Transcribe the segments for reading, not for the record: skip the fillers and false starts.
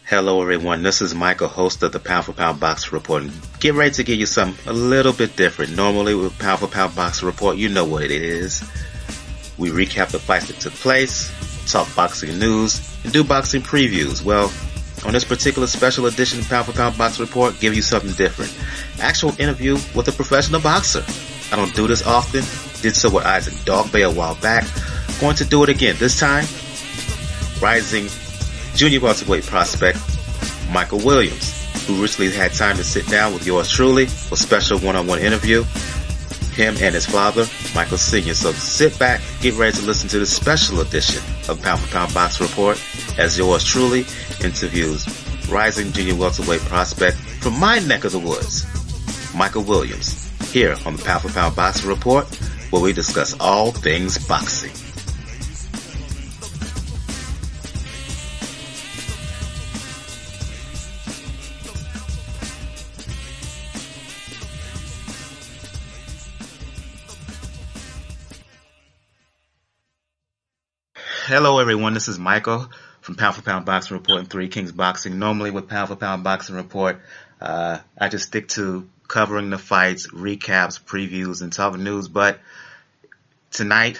Hello everyone, this is Michael, host of the Pound for Pound Boxing Report. And get ready to give you something a little bit different. Normally with Pound for Pound Boxing Report, you know what it is. We recap the fights that took place, talk boxing news, and do boxing previews. Well, on this particular special edition of Pound for Pound Boxing Report, give you something different. Actual interview with a professional boxer. I don't do this often. Did so with Isaac Dogbay a while back. Going to do it again. This time, rising junior welterweight prospect Michael Williams, who recently had time to sit down with yours truly for a special one-on-one interview. Him and his father, Michael Sr. So sit back, get ready to listen to the special edition of Pound for Pound Boxing Report as yours truly interviews rising junior welterweight prospect from my neck of the woods, Michael Williams, here on the Pound for Pound Boxing Report, where we discuss all things boxing. Hello everyone, this is Michael from Pound for Pound Boxing Report and Three Kings Boxing. Normally with Pound for Pound Boxing Report, I just stick to covering the fights, recaps, previews, and talking news. But tonight,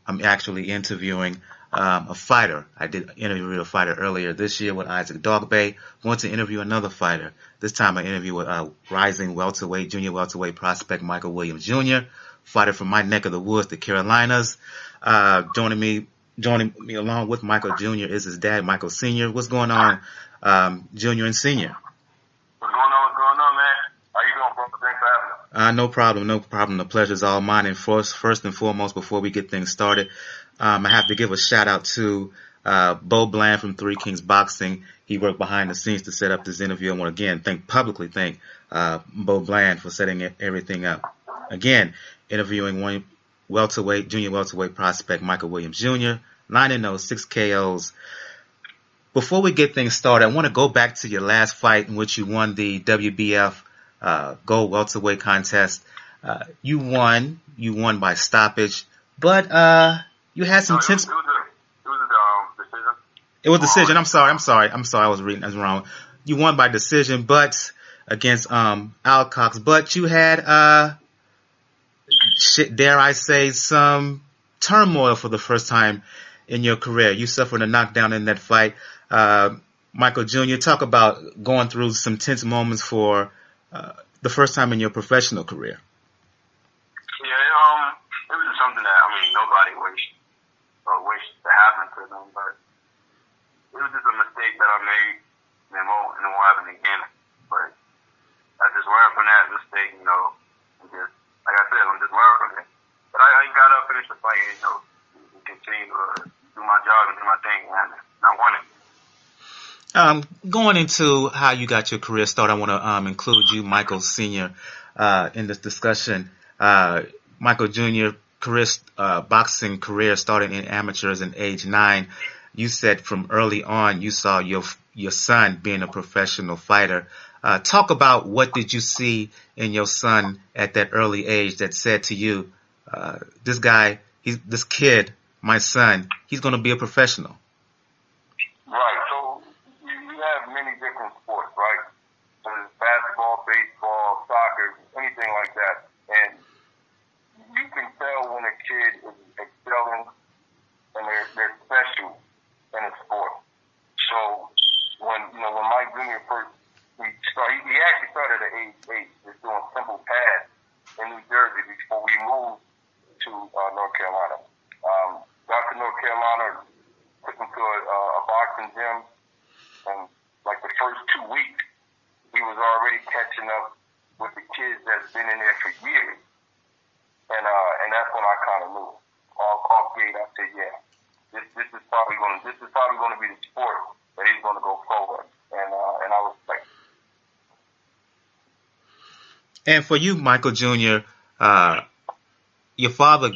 I'm actually interviewing a fighter. I did interview a fighter earlier this year with Isaac Dogbay. Want to interview another fighter. This time I interview with rising welterweight, junior welterweight prospect Michael Williams Jr., fighter from my neck of the woods, the Carolinas. Joining me along with Michael Jr. is his dad, Michael Sr. What's going on, Junior and Senior? What's going on, man? How you doing, bro? Thanks for having me. No problem. The pleasure's all mine. And first and foremost, before we get things started, I have to give a shout out to Bo Bland from Three Kings Boxing. He worked behind the scenes to set up this interview. I want to again publicly thank Bo Bland for setting everything up. Again, interviewing one junior welterweight prospect Michael Williams Jr., 9-0, 6 KOs. Before we get things started, I want to go back to your last fight in which you won the WBF Gold Welterweight contest. You won by stoppage, but you had some tense. It was a decision. It was decision. I'm sorry. I was reading as wrong. You won by decision, but against Alcox. But you had dare I say, some turmoil for the first time in your career. You suffered a knockdown in that fight. Michael Jr., talk about going through some tense moments for the first time in your professional career. Yeah, it was something that, nobody wished to happen to them, but it was just a mistake that I made, and it won't happen again. But I just learned from that mistake, and just, like I said, I'm just learning from it. But I got up, finished the fight, and continue to do my job and do my thing, and I won it. Going into how you got your career started, I want to include you, Michael Sr., in this discussion. Michael Jr. Boxing career started in amateurs at age 9. You said from early on you saw your son being a professional fighter. Talk about what did you see in your son at that early age that said to you, this kid, my son, he's going to be a professional. Right. So you have many different sports, right? So there's basketball, baseball, soccer, anything like that. And you can tell when a kid is excelling and they're special in a sport. So when Mike Jr. first, he actually started at age 8, just doing simple pads in New Jersey before we moved to North Carolina. Got to North Carolina, took him to a boxing gym, and like the first 2 weeks, he was already catching up with the kids that's been in there for years. And that's when I kind of knew. Off gate, I said, yeah, this is probably going to be the sport that he's going to go forward. And I was like. And for you, Michael Jr., your father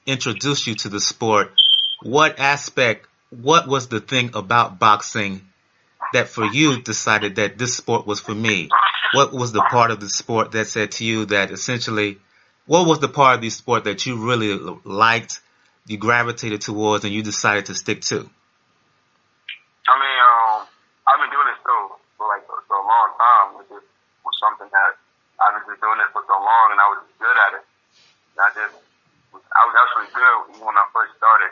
introduced you to the sport. What was the thing about boxing that for you decided that this sport was for me? What was the part of the sport that said to you that essentially, what was the part of the sport that you really liked, you gravitated towards, and you decided to stick to? I've been time. It just was something that I was just doing it for so long, and I was good at it. And I was actually good when I first started.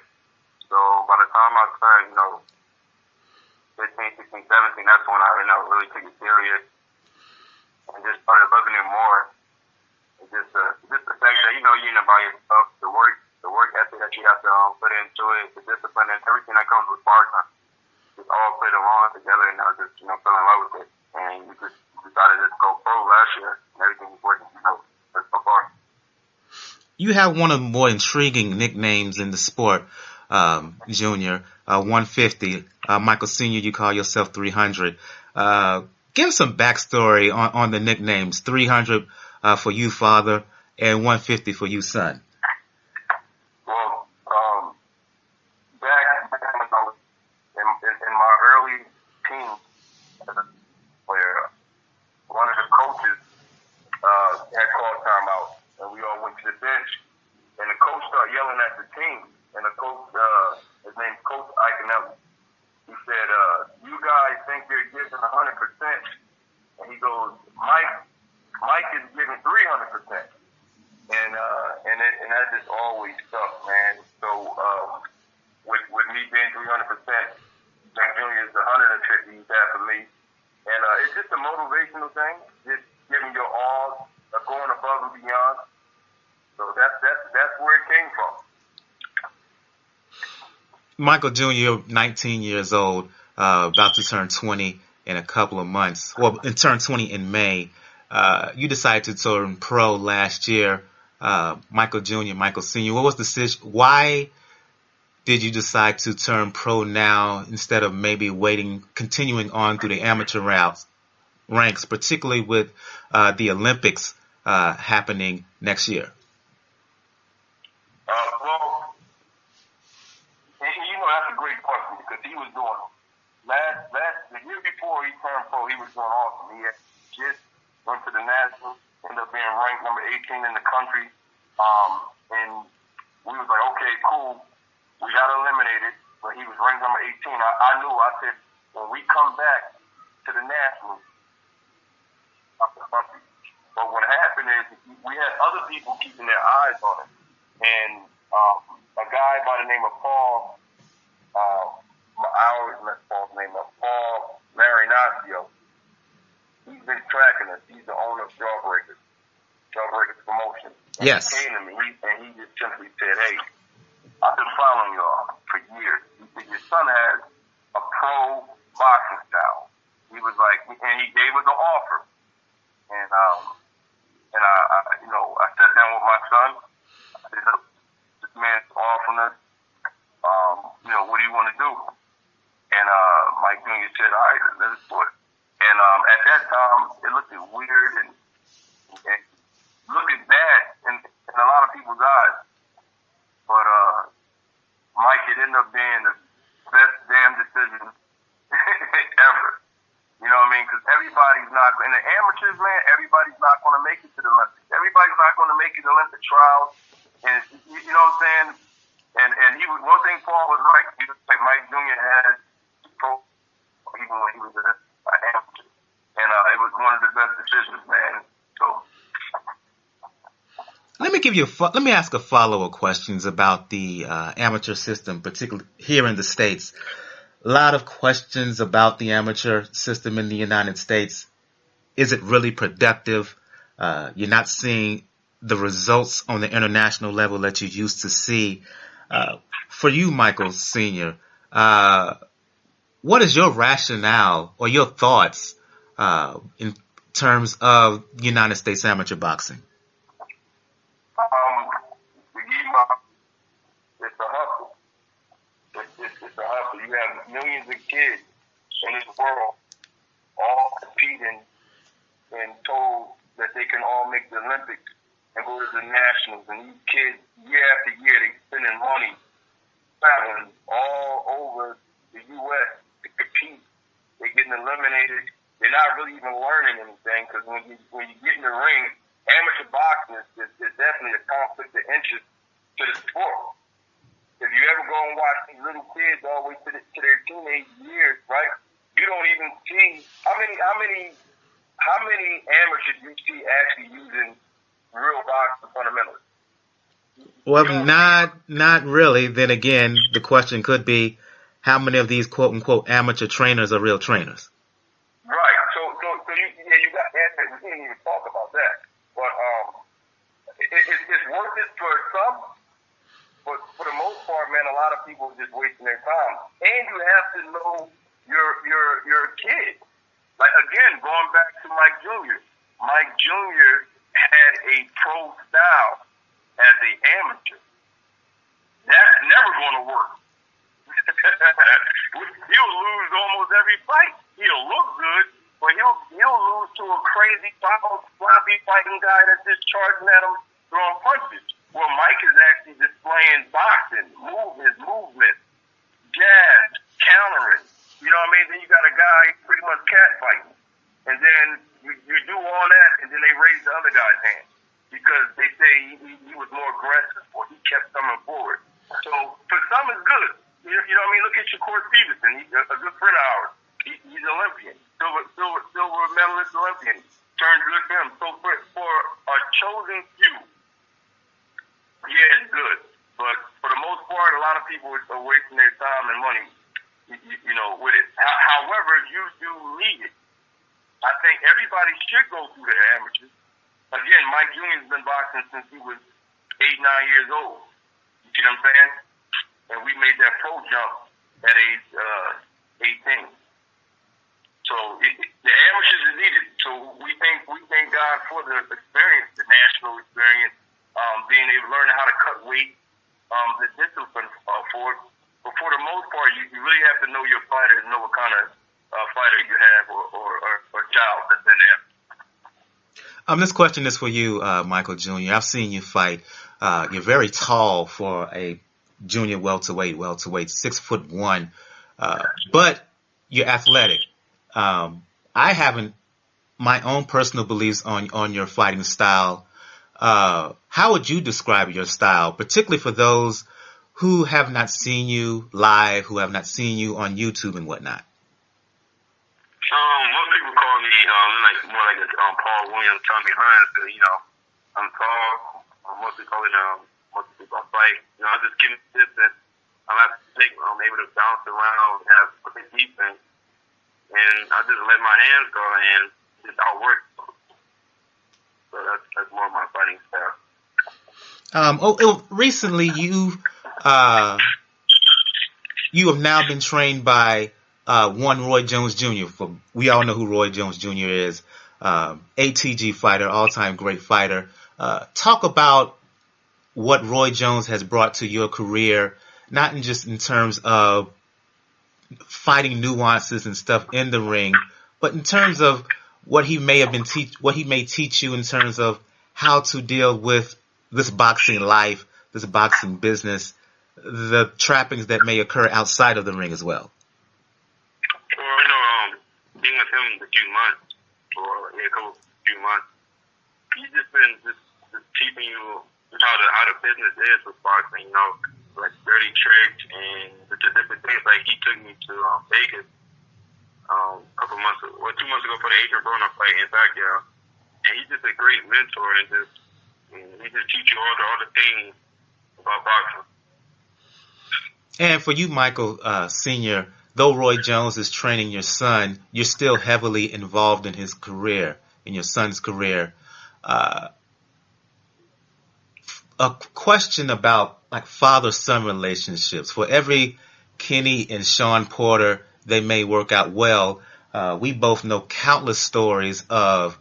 So by the time I turned, 15, 16, 17, that's when I, really took it serious and just started loving it more. It's just the fact that, you're in it by yourself, the work ethic that you have to put into it, the discipline and everything that comes with part-time. Just all played along together, and I was just, fell in love with it. And we just decided to go pro last year, and everything was working, so far. You have one of the more intriguing nicknames in the sport, Junior, 150. Michael Sr., you call yourself 300. Give some backstory on the nicknames, 300 for you, father, and 150 for you, son. Well, back when I was in my early teens as a player, one of the coaches had called timeout, and we all went to the bench, and the coach started yelling at the team, and the coach, his name's Coach Iconelli. He said, you guys think you're giving 100%, and he goes, Mike is giving 300%. And that just always stuck, man. So, with me being 300%, Jack Jr. is 150 he's had for me. And, it's just a motivational thing, just giving your all, going above and beyond. So that's where it came from. Michael Jr., you're 19 years old, about to turn 20 in a couple of months. Well, turn 20 in May. You decided to turn pro last year. Michael Jr., Michael Sr., what was the decision? Why did you decide to turn pro now instead of maybe continuing on through the amateur ranks, particularly with the Olympics happening next year? Well, that's a great question because he was doing the year before he turned pro, he was doing awesome. He had just went to the Nationals, ended up being ranked number 18 in the country. And we was like, okay, cool. We got eliminated, but he was ranked number 18. I knew, I said, when we come back to the Nationals, but what happened is we had other people keeping their eyes on him. And a guy by the name of Paul, I always mess Paul's name up, Paul Marinaccio. He's been tracking us. He's the owner of Jawbreakers Promotion. Yes. He came to me and he just simply said, hey, I've been following y'all for years. He said, your son has a pro boxing style. He was like, and he gave us an offer. And I sat down with my son. I said, look, this man's offering us, what do you want to do? And Mike Jr. said, all right, let's do it. And at that time, it looked weird and looked bad in a lot of people's eyes. But Mike, it ended up being the best damn decision ever. You know what I mean? Because everybody's not, in the amateurs, man, everybody's not going to make it to the Olympics. Everybody's not going to make it to Olympic trials. And you know what I'm saying? And he was, one thing Paul was right. He was like Mike Jr. had pro, even when he was an amateur. And it was one of the best decisions, man. So. Let me ask a follow-up questions about the amateur system, particularly here in the States. A lot of questions about the amateur system in the United States. Is it really productive? You're not seeing the results on the international level that you used to see. For you, Michael Sr., what is your rationale or your thoughts in terms of United States amateur boxing? It's a hustle. It's a hustle. You have millions of kids in this world all competing and told that they can all make the Olympics and go to the Nationals. And these kids, year after year, they spending money traveling all over the U.S. to compete. They're getting eliminated. They're not really even learning anything because when you get in the ring, amateur boxing is definitely a conflict of interest to the sport. If you ever go and watch these little kids all the way to their teenage years, right? You don't even see how many how many amateurs do you see actually using real boxing fundamentals? Well, not really. Then again, the question could be, how many of these quote unquote amateur trainers are real trainers? Right. So you got that. We didn't even talk about that. But it's worth it for some. But for the most part, man, a lot of people are just wasting their time. And you have to know your kid. Like, again, going back to Mike Jr. Mike Jr. had a pro style as an amateur. That's never going to work. He'll lose almost every fight. He'll look good, but he'll lose to a crazy, sloppy fighting guy that's just charging at him, throwing punches. Well, Mike is actually displaying boxing, his movement, jab, countering. You know what I mean? Then you got a guy pretty much catfighting. And then you do all that, and then they raise the other guy's hand because they say he was more aggressive or he kept coming forward. So for some, it's good. You know what I mean? Look at Shakur Stevenson. He's a good friend of ours. He's an Olympian, silver medalist Olympian. Turned good for him. So for a chosen few, yeah, it's good. But for the most part, a lot of people are wasting their time and money, you know, with it. However, you do need it. I think everybody should go through the amateurs. Again, Mike Jr. has been boxing since he was 8, 9 years old. You see what I'm saying? And we made that pro jump at age 18. So the amateurs is needed. So we thank God for the experience, the national experience, being able to learn how to cut weight, the discipline for it. But for the most part, you really have to know your fighter and know what kind of fighter you have or child that's in there. This question is for you, Michael Jr. I've seen you fight. You're very tall for a junior welterweight, 6'1", but you're athletic. I haven't my own personal beliefs on your fighting style. How would you describe your style, particularly for those who have not seen you live, who have not seen you on YouTube and whatnot? Most people call me more like a Paul Williams, Tommy Hearns. You know, I'm tall. Most people call it most people I fight. You know, I just keep consistent. I'm athletic. I'm able to bounce around, have quick defense, and I just let my hands go and just outwork. So that's more of my fighting style. Recently you have now been trained by one Roy Jones Jr. We all know who Roy Jones Jr. is. ATG fighter, all-time great fighter. Talk about what Roy Jones has brought to your career, not just in terms of fighting nuances and stuff in the ring, but in terms of what he may teach you in terms of how to deal with this boxing life, this boxing business, the trappings that may occur outside of the ring as well. Well, you know, being with him a few months, few months, he's just been just teaching you just how the business is with boxing. You know, like dirty tricks and the different things. Like he took me to Vegas a couple months ago, 2 months ago for the Adrian Broner fight in Pacquiao, and he's just a great mentor and he just teach you all the things about boxing. And for you, Michael Sr., though Roy Jones is training your son, you're still heavily involved in his career, in your son's career. A question about like father-son relationships. For every Kenny and Sean Porter, they may work out well. We both know countless stories of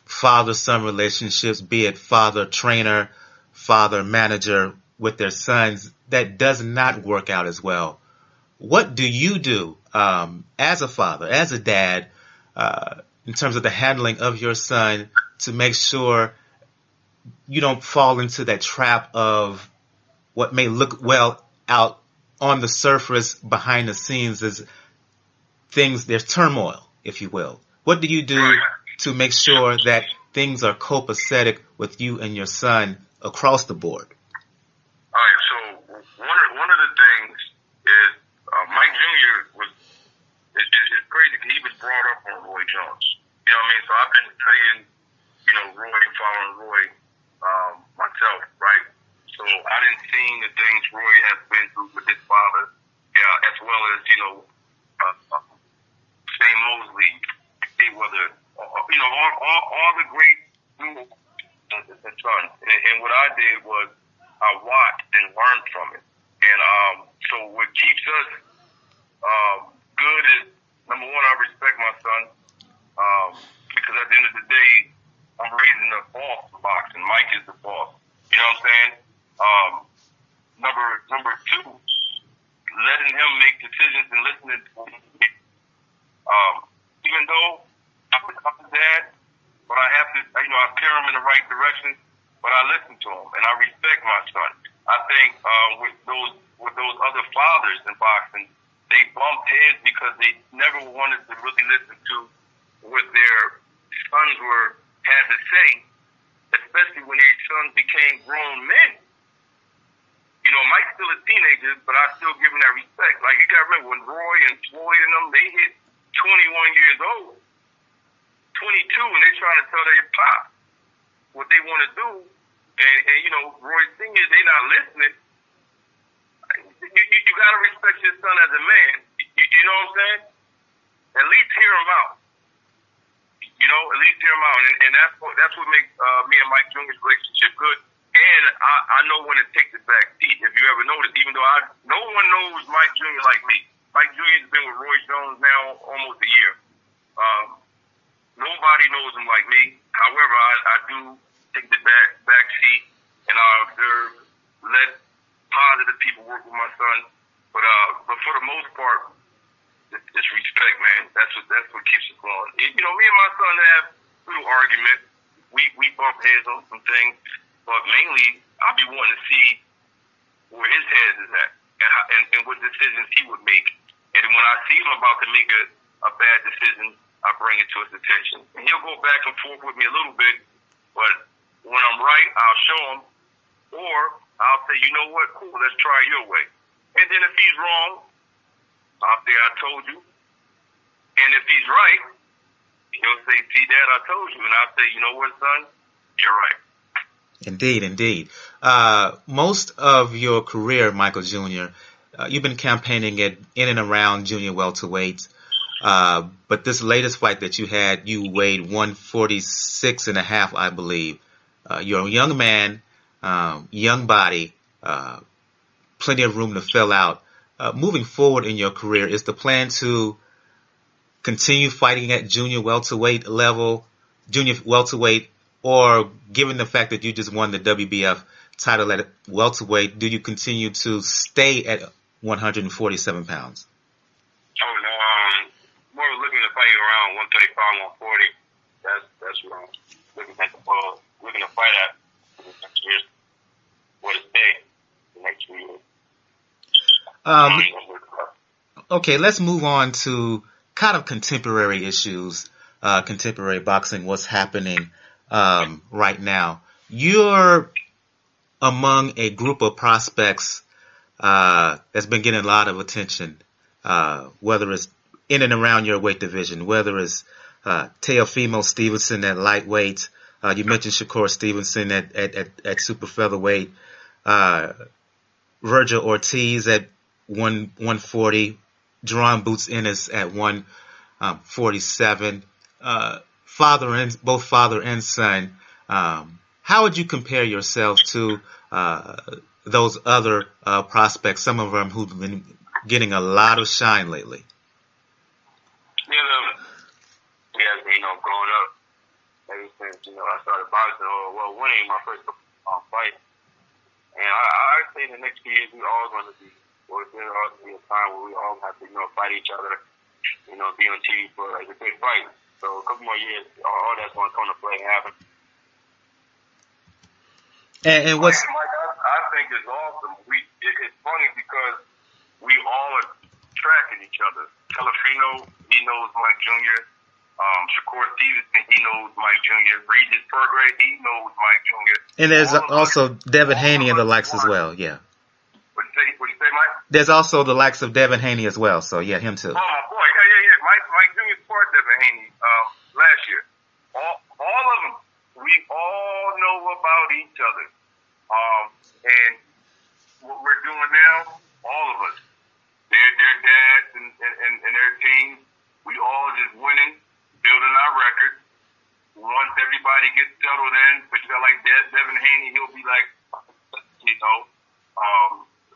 father-son relationships, be it father-trainer, father-manager with their sons, that does not work out as well. What do you do as a father, as a dad, in terms of the handling of your son to make sure you don't fall into that trap of what may look well out on the surface, behind the scenes, is things, there's turmoil, if you will. What do you do to make sure that things are copacetic with you and your son across the board? All right, so one of the things is Mike Jr. it's crazy because he was brought up on Roy Jones. You know what I mean? mean? So I've been studying, you know, Roy and following Roy myself, right? So I didn't see the things Roy has been through with his father, as well as, you know, Shane Mosley, Mayweather, you know, all the great dudes and sons. And what I did was I watched and learned from it. And so what keeps us good is, number one, I respect my son, because at the end of the day, I'm raising the boss in boxing. Mike is the boss. You know what I'm saying? Number two, letting him make decisions and listening to him. Even though I'm a dad, but I have to, you know, I steer him in the right direction, but I listen to him and I respect my son. I think with those other fathers in boxing, they bumped heads because they never wanted to really listen to what their sons had to say, especially when their sons became grown men. You know, Mike's still a teenager, but I still give him that respect. Like, you gotta remember, when Roy and Floyd and them, they hit 21 years old, 22, and they trying to tell their pop what they want to do. And you know, Roy Sr., they not listening. You got to respect your son as a man. You know what I'm saying? At least hear him out. You know, at least hear him out. And that's what makes me and Mike Jr.'s relationship good. And I know when to take the back seat. If you ever noticed, even though no one knows Mike Jr. like me. Mike Jr. has been with Roy Jones now almost a year. Nobody knows him like me. However, I do take the back seat, and I observe, let positive people work with my son. But for the most part, it's respect, man. That's what keeps us going. You know, me and my son have a little argument. We bump heads on some things, but mainly I'll be wanting to see where his head is at and what decisions he would make. And when I see him about to make a bad decision, I bring it to his attention. And he'll go back and forth with me a little bit, but when I'm right, I'll show him, or I'll say, you know what, cool, let's try your way. And then if he's wrong, I'll say, I told you. And if he's right, he'll say, see, Dad, I told you. And I'll say, you know what, son, you're right. Indeed, indeed. Most of your career, Michael Jr., you've been campaigning in and around junior welterweight. But this latest fight that you had, you weighed 146.5, I believe. You're a young man, young body, plenty of room to fill out. Moving forward in your career, is the plan to continue fighting at junior welterweight level, or given the fact that you just won the WBF title at welterweight, do you continue to stay at 147 pounds? Oh, no, more looking to fight around 135, 140. That's what I'm looking at looking to fight at the next year. What to stay the next 2 years. Okay, let's move on to kind of contemporary issues, contemporary boxing, what's happening right now. You're among a group of prospects that's been getting a lot of attention, whether it's in and around your weight division, whether it's Teofimo Stevenson at lightweight, you mentioned Shakur Stevenson at super featherweight, Virgil Ortiz at 140, Jerron Boots Ennis at 147, both father and son. How would you compare yourself to those other prospects, some of them who've been getting a lot of shine lately? Yeah, you know, growing up, ever since, you know, I started boxing, winning my first fight. And I say in the next few years, we're all going to be, there's all going to be a time where we all have to, you know, fight each other, you know, be on TV for like a big fight. So a couple more years, all that's going to come to play and happen. And what's... Mike, I think it's awesome. It's funny because we all are tracking each other. Telefino, he knows Mike Jr. Shakur Stevenson, he knows Mike Jr. Regis Pergray, he knows Mike Jr. And there's also Devin Haney and the likes as well, yeah. What you say, Mike? There's also the likes of Devin Haney as well, so yeah, him too. Oh, my boy, yeah. Mike Jr. fought Devin Haney last year. All of them. We all know about each other. And what we're doing now, all of us, their dads and their teams, we all just winning, building our records. Once everybody gets settled in, but you got like Devin Haney, he'll be like,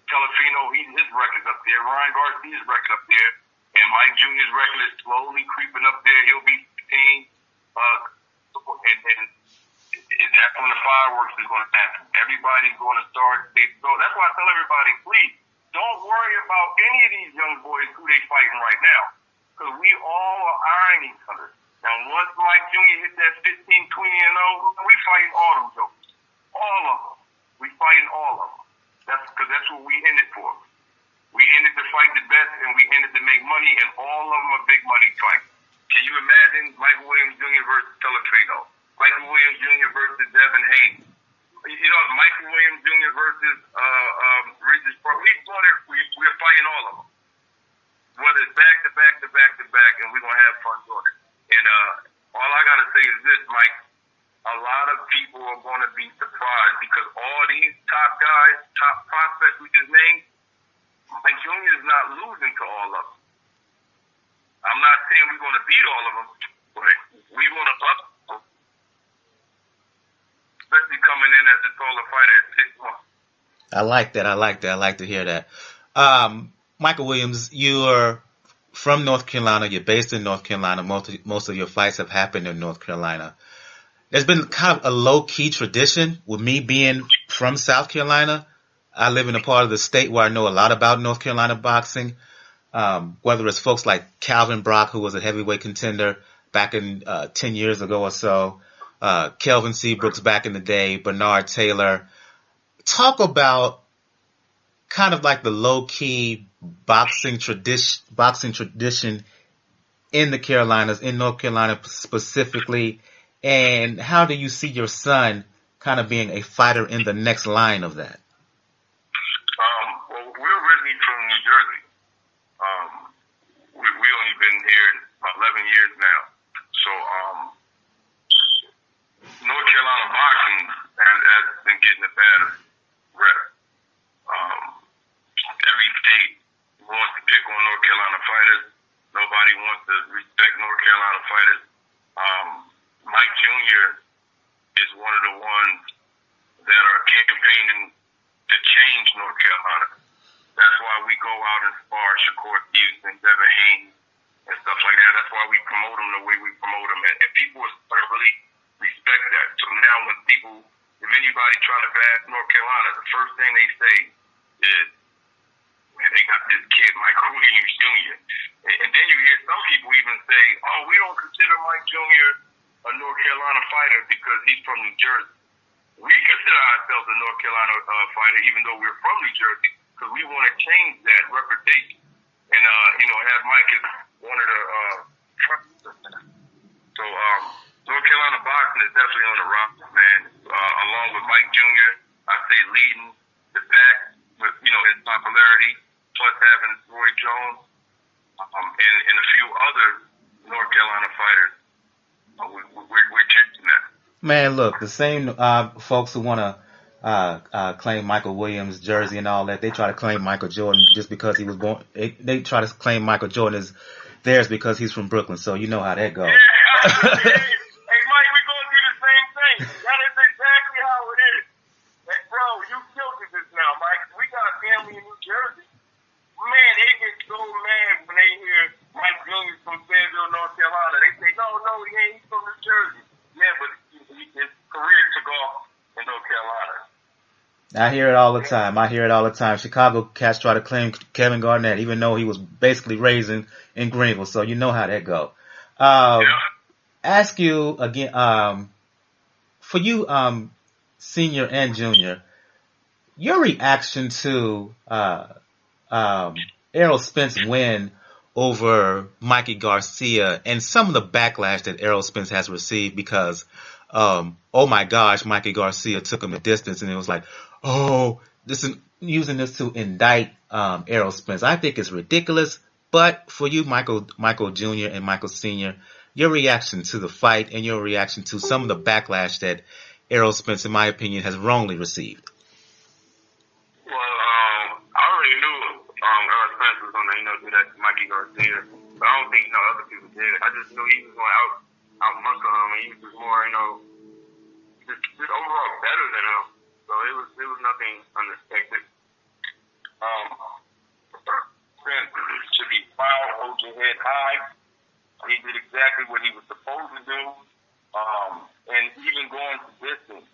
Telefino, his record's up there. Ryan Garcia's record up there. And Mike Jr.'s record is slowly creeping up there. He'll be 15. And that's when the fireworks is going to happen. Everybody's going to start. So that's why I tell everybody, please, don't worry about any of these young boys who they fighting right now. Because we all are eyeing each other. Now, once Mike Jr. hit that 15, 20, and 0, we fighting all them jokers. All of them. We fighting all of them. That's because that's what we in it for. We in it to fight the best, and we in it to make money, and all of them are big money fights. Can you imagine Michael Williams Jr. versus Telefino? Michael Williams Jr. versus Devin Haney? Michael Williams Jr. versus Regis Pro. We're fighting all of them. Whether it's back to back to back to back, and we're going to have fun doing it. And all I got to say is this, Mike. A lot of people are going to be surprised because all these top guys, top prospects we just named, Mike Jr. is not losing to all of them. I'm not saying we're going to beat all of them, but we're going to up, especially coming in as a taller fighter at 6'1". I like that. I like to hear that. Michael Williams, you are from North Carolina. You're based in North Carolina. Most of your fights have happened in North Carolina. There's been kind of a low-key tradition with me being from South Carolina. I live in a part of the state where I know a lot about North Carolina boxing, whether it's folks like Calvin Brock, who was a heavyweight contender back in 10 years ago or so, Kelvin Seabrooks back in the day, Bernard Taylor. Talk about kind of like the low-key boxing tradition in the Carolinas, in North Carolina specifically, and how do you see your son kind of being a fighter in the next line of that? Well, we're originally from New Jersey. We only been here about 11 years now. So North Carolina boxing has been getting a bad rep. Every state wants to pick on North Carolina fighters. Nobody wants to respect North Carolina fighters. Mike Jr. is one of the ones that are campaigning to change North Carolina. That's why we go out and spar Shakur Stevenson, Devin Haney, and stuff like that. That's why we promote them the way we promote them. And people are really respect that. So now if anybody trying to bash North Carolina, the first thing they say is, man, they got this kid, Michael Williams Jr. And then you hear some people even say, oh, we don't consider Mike Jr. a North Carolina fighter because he's from New Jersey. We consider ourselves a North Carolina fighter, even though we're from New Jersey, because we want to change that reputation and, have Mike as one of the So North Carolina boxing is definitely on the roster, man. Along with Mike Jr., I say leading the pack with, his popularity, plus having Roy Jones and a few other North Carolina fighters. We're changing that. Man, look, the same folks who want to claim Michael Williams' jersey and all that, they try to claim Michael Jordan just because he was born. They try to claim Michael Jordan as theirs because he's from Brooklyn, so you know how that goes. Yeah, hey, Mike, we're going to do the same thing. That is exactly how it is. Hey, bro, you killed it just now, Mike. We got a family in New Jersey. Man, they get so mad when they hear Mike Williams from Fayetteville, North Carolina. They say, no, he ain't from New Jersey. Yeah, but his career took off in North Carolina. I hear it all the time. Chicago cats try to claim Kevin Garnett, even though he was basically raised in Greenville, so you know how that go. Ask you again, for you, senior and junior, your reaction to Errol Spence win over Mikey Garcia and some of the backlash that Errol Spence has received because, oh my gosh, Mikey Garcia took him the distance, and it was like, oh, this is using this to indict Errol Spence. I think it's ridiculous, but for you, Michael Jr. and Michael Sr., your reaction to the fight and your reaction to some of the backlash that Errol Spence, in my opinion, has wrongly received. Well, I already knew Errol Spence was going to, do that to Mikey Garcia. But I don't think, other people did. I just knew he was going to out-muscle him, and he was just more, just overall better than him. So it was nothing unexpected. Spence should be proud, hold your head high. He did exactly what he was supposed to do. And even going to distance.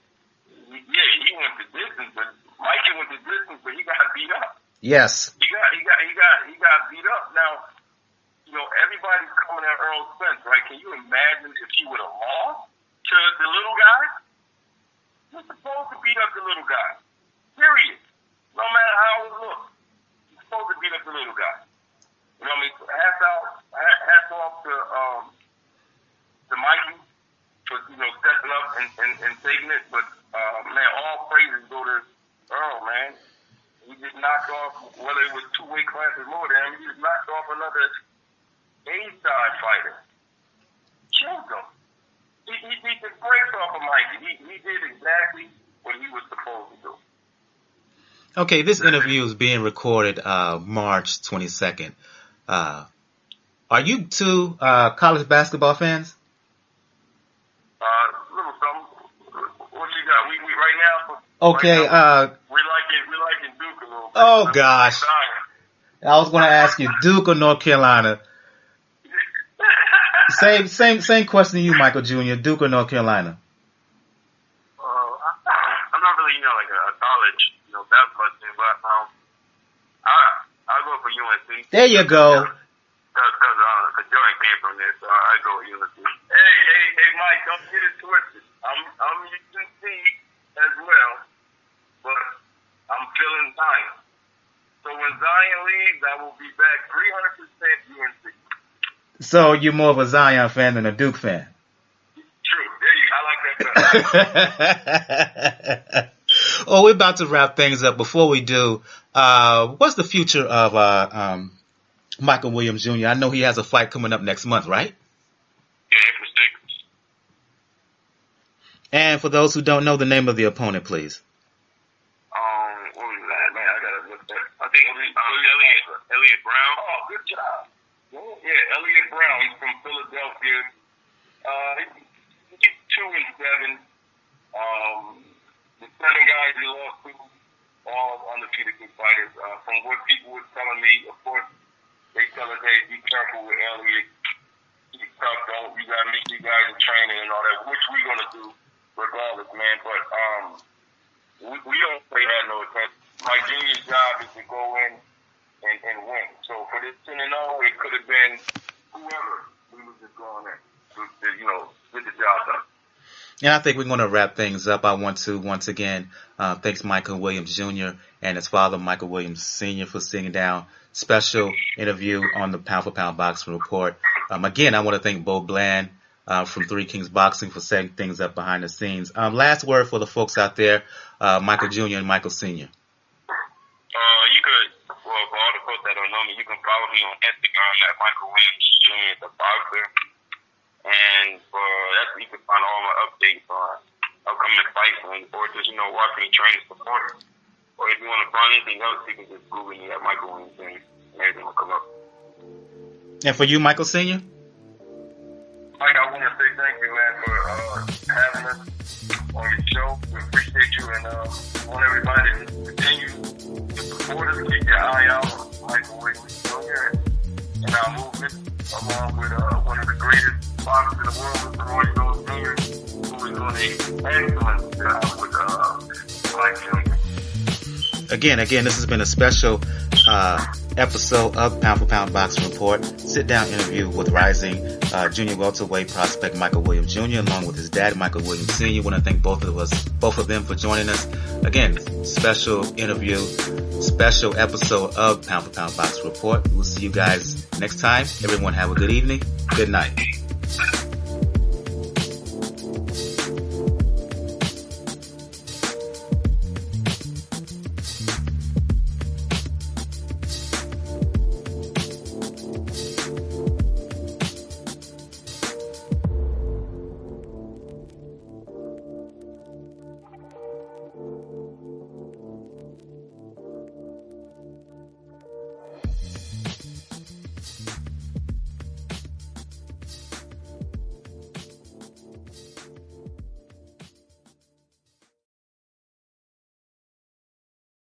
He went to distance, but Mikey went to distance, but he got beat up. Yes. He got beat up. Now, everybody's coming at Earl Spence, right? Can you imagine if he would have lost to the little guy? You're supposed to beat up the little guy. Period. No matter how it looks. You're supposed to beat up the little guy. You know what I mean? Hats off to Mikey for, stepping up and taking it. But, man, all praises go to Earl, man. He just knocked off, whether it was 2 weight classes more than him, he just knocked off another A-side fighter. Killed him. He beat the brakes off of Mikey. He did exactly what he was supposed to do. Okay, this interview is being recorded March 22nd. Are you two college basketball fans? Little something. What you got? We right now. Okay. Right now, we liking Duke a little bit. Oh gosh. I was going to ask you, Duke or North Carolina? Same question to you, Michael Jr. Duke or North Carolina? I'm not really, like a college, basketball team, but I'll go for UNC. There you go. Because Jordan came from there, so I go with UNC. Hey, Mike, don't get it twisted. I'm UNC as well, but I'm feeling Zion. So when Zion leaves, I will be back 300% UNC. So you're more of a Zion fan than a Duke fan? True. I like that better. Well, we're about to wrap things up. Before we do, what's the future of Michael Williams Jr.? I know he has a fight coming up next month, right? Yeah, April 6th. And for those who don't know the name of the opponent, please. What was that? Man, I gotta look that. I think Elliot Brown. Oh, good job. Yeah, Elliot Brown. He's from Philadelphia. He's 2-7. The 7 guys he lost to, all undefeated good fighters. From what people were telling me, of course, they tell us, hey, be careful with Elliot. He's tough. You got to meet these guys in training and all that, which we're going to do regardless, man. But we don't pay that no attention. Mike Jr.'s job is to go in and win. So for this 10-0, it could have been whoever. We were just going in to get the job done. And I think we're going to wrap things up. I want to, once again, thanks Michael Williams Jr. and his father, Michael Williams Sr., for sitting down. Special interview on the Pound for Pound Boxing Report. Again, I want to thank Bo Bland from Three Kings Boxing for setting things up behind the scenes. Last word for the folks out there, Michael Jr. and Michael Sr. You could, for all the folks that don't know me, you can follow me on Instagram at Michael Williams Jr. the Boxer. And that's where you can find all my updates on upcoming fights or just, watch me train and support. Or if you want to find anything else, you can just Google me at Michael Williams and everything will come up. And for you, Michael Sr.? Mike, I want to say thank you, man, for having us on your show. We appreciate you, and we want everybody to continue to support us. Keep your eye out on Michael Williams Jr. and our movement, along with one of the greatest boxers in the world, Mr. Roy Jones Jr., who is doing an excellent job with Mike Jr. Again, this has been a special episode of Pound for Pound Boxing Report. Sit-down interview with rising junior welterweight prospect Michael Williams Jr. along with his dad, Michael Williams Sr. I want to thank both of them for joining us. Again, special interview, special episode of Pound for Pound Boxing Report. We'll see you guys next time. Everyone have a good evening. Good night.